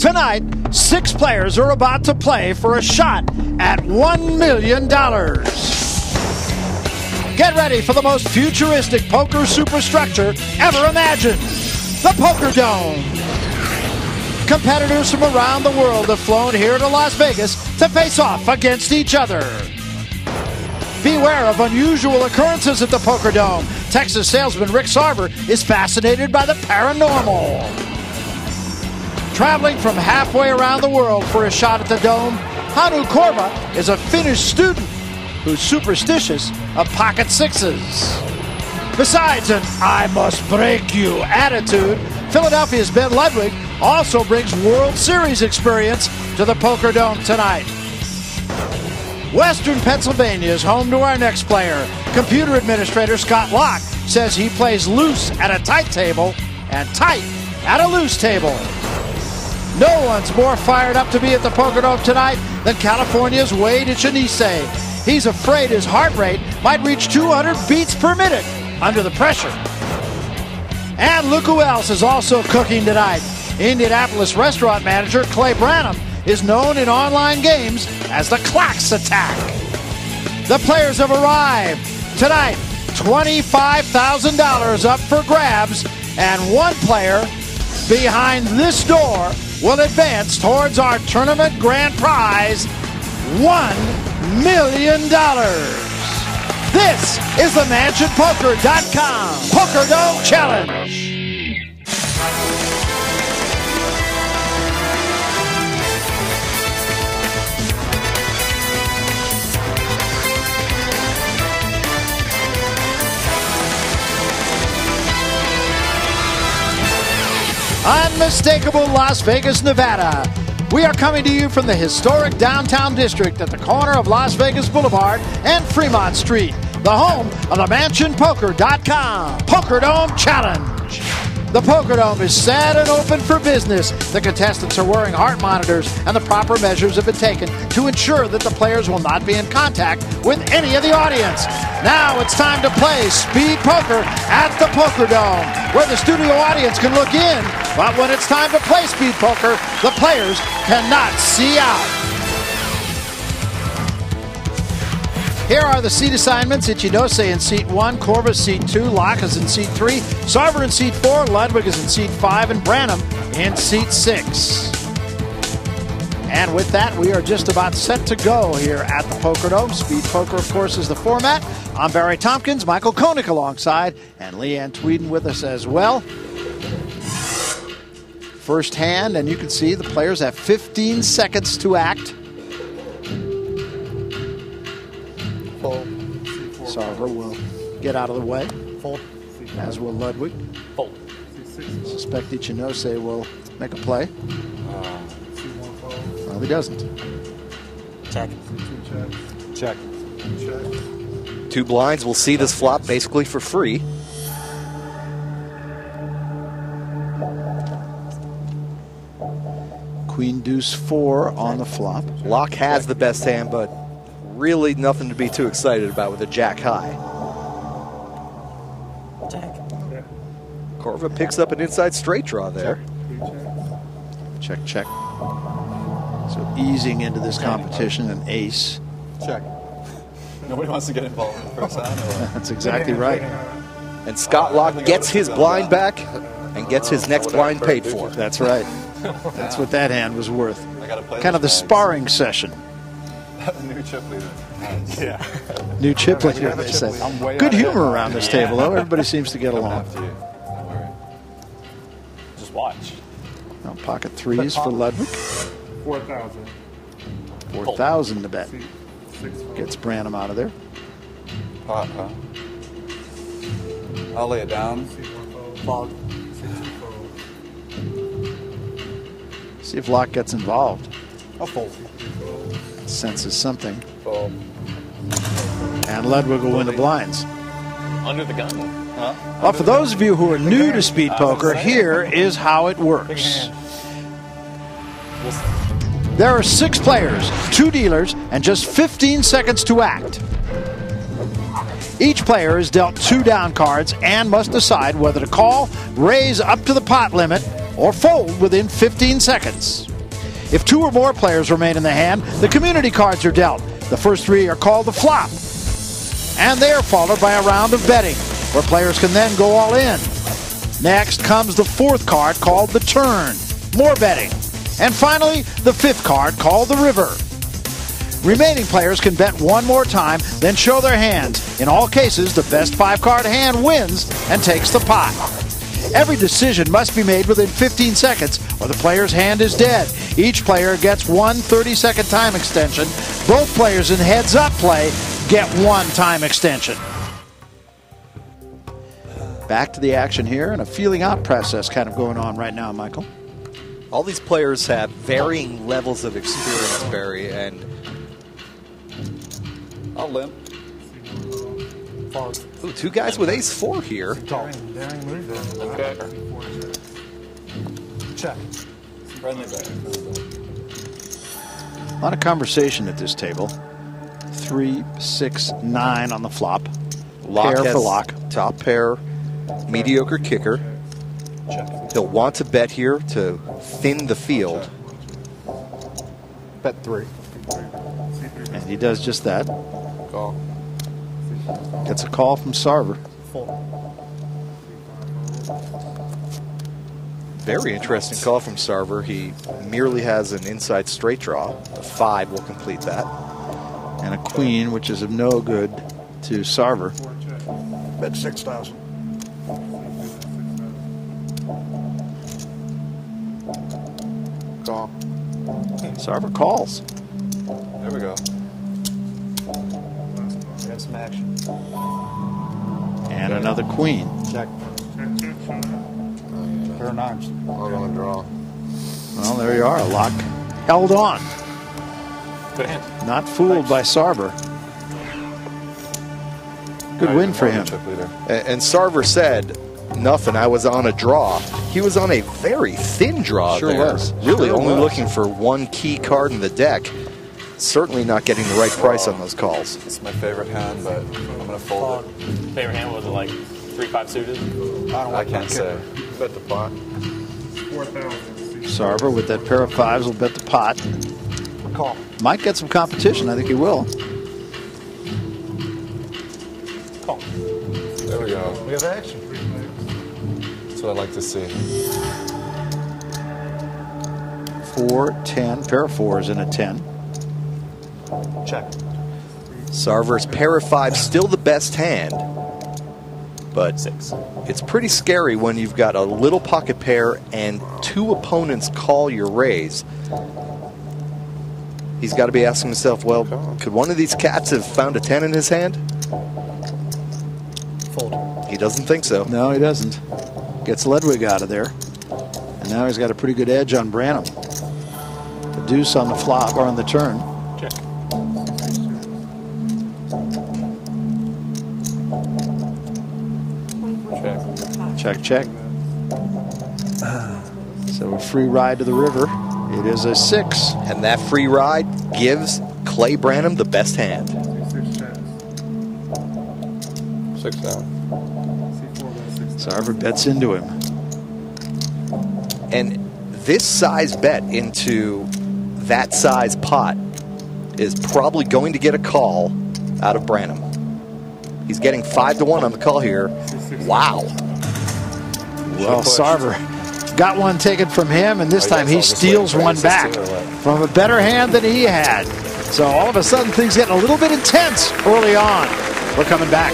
Tonight, 6 players are about to play for a shot at $1 million. Get ready for the most futuristic poker superstructure ever imagined, the Poker Dome. Competitors from around the world have flown here to Las Vegas to face off against each other. Beware of unusual occurrences at the Poker Dome. Texas salesman Rick Sarver is fascinated by the paranormal. Traveling from halfway around the world for a shot at the Dome, Hannu Korva is a Finnish student who's superstitious of pocket sixes. Besides an "I must break you" attitude, Philadelphia's Ben Ludwig also brings World Series experience to the Poker Dome tonight. Western Pennsylvania is home to our next player. Computer administrator Scott Locke says he plays loose at a tight table and tight at a loose table. No one's more fired up to be at the Poker Dome tonight than California's Wade Echenise. He's afraid his heart rate might reach 200 beats per minute under the pressure. And look who else is also cooking tonight. Indianapolis restaurant manager Clay Branham is known in online games as the Clocks Attack. The players have arrived. Tonight, $25,000 up for grabs, and one player behind this door will advance towards our tournament grand prize, $1 million. This is the MansionPoker.com Poker Dome Challenge. Unmistakable Las Vegas, Nevada. We are coming to you from the historic downtown district at the corner of Las Vegas Boulevard and Fremont Street, the home of the MansionPoker.com Poker Dome Challenge. The Poker Dome is set and open for business. The contestants are wearing heart monitors, and the proper measures have been taken to ensure that the players will not be in contact with any of the audience. Now it's time to play speed poker at the Poker Dome, where the studio audience can look in, but when it's time to play speed poker, the players cannot see out. Here are the seat assignments. Echenise in seat 1, Korva seat 2, Locke is in seat 3, Sarver in seat 4, Ludwig is in seat 5, and Branham in seat 6. And with that, we are just about set to go here at the Poker Dome. Speed poker, of course, is the format. I'm Barry Tompkins, Michael Koenig alongside, and Leanne Tweeden with us as well. First hand, and you can see the players have 15 seconds to act. Fold. Sarver will get out of the way, Fold. as will Ludwig. Fold. Suspect Echenise will make a play. Well, he doesn't. Check. Check. 2 blinds will see this flop basically for free. Queen deuce 4 on the flop. Locke has the best hand, but really nothing to be too excited about with a jack high. Check. Korva picks up an inside straight draw there. Check, check. So easing into this competition, an ace. Check. Nobody wants to get involved in the first hand. That's exactly right. And Scott Locke gets his blind back and gets his next blind paid for. That's right. That's what that hand was worth. Kind of the sparring session. New chip leader. Yeah. New chip leader, they say. Good humor around this table, though. Everybody seems to get along. Don't worry. Just watch. Now, pocket threes for Ludwig. 4,000. 4,000 to bet. Gets Branham out of there. I'll lay it down. Fold. See if Locke gets involved. I'll fold. Senses something. Fold. And Ludwig will win the blinds. Under the gun. Huh? Well, for those of you who are new to speed poker, here is how it works. There are 6 players, 2 dealers, and just 15 seconds to act. Each player is dealt 2 down cards and must decide whether to call, raise up to the pot limit, or fold within 15 seconds. If 2 or more players remain in the hand, the community cards are dealt. The first 3 are called the flop. And they are followed by a round of betting, where players can then go all in. Next comes the 4th card called the turn. More betting. And finally, the 5th card called the river. Remaining players can bet 1 more time, then show their hands. In all cases, the best 5-card hand wins and takes the pot. Every decision must be made within 15 seconds or the player's hand is dead. Each player gets 1 30-second time extension. Both players in heads-up play get 1 time extension. Back to the action here and a feeling out process kind of going on right now, Michael. All these players have varying levels of experience, Barry, and I'll limp. Fold. ooh, 2 guys with ace-4 here. Daring move there. Okay. Check. Friendly bet. A lot of conversation at this table. 3, 6, 9 on the flop. Lock Pair has for lock. Top pair, mediocre kicker. Check. He'll want to bet here to thin the field. Bet 3. And he does just that. Call. Gets a call from Sarver. Fold. Very interesting call from Sarver. He merely has an inside straight draw. A 5 will complete that. And a queen, which is of no good to Sarver. Bet 6,000. Call. Sarver calls. There we go. We have some action. And another queen. Check. Pair of 9s. I'm on a draw. Well, there you are. A lock held on. Good hand. Not fooled by Sarver. Good win for him. Chip leader. And Sarver said, nothing, I was on a draw. He was on a very thin draw Sure there. was. Really Sure only was. looking for 1 key card in the deck. Certainly not getting the right price on those calls. It's my favorite hand, but I'm going to fold it. Favorite hand was it like 3-5 suited? I can't say. Bet the pot. Sarver with that pair of 5s will bet the pot. Call. Might get some competition. I think he will. Call. There we go. We have action. That's what I like to see. 4, 10, pair of 4s and a 10. Check. Sarver's pair of 5 still the best hand, but 6. it's pretty scary when you've got a little pocket pair and 2 opponents call your raise. He's got to be asking himself, well, could one of these cats have found a 10 in his hand? Fold. He doesn't think so. No, he doesn't. Gets Ledwig out of there. And now he's got a pretty good edge on Branham. The deuce on the flop or on the turn. Check. Check. Check, check. So a free ride to the river. It is a 6. And that free ride gives Clay Branham the best hand. 6 down. Sarver bets into him. And this size bet into that size pot is probably going to get a call out of Branham. He's getting 5-1 on the call here. Wow. Well, Sarver got one taken from him, and this time he steals one back from a better hand than he had. So all of a sudden things getting a little bit intense early on. We're coming back.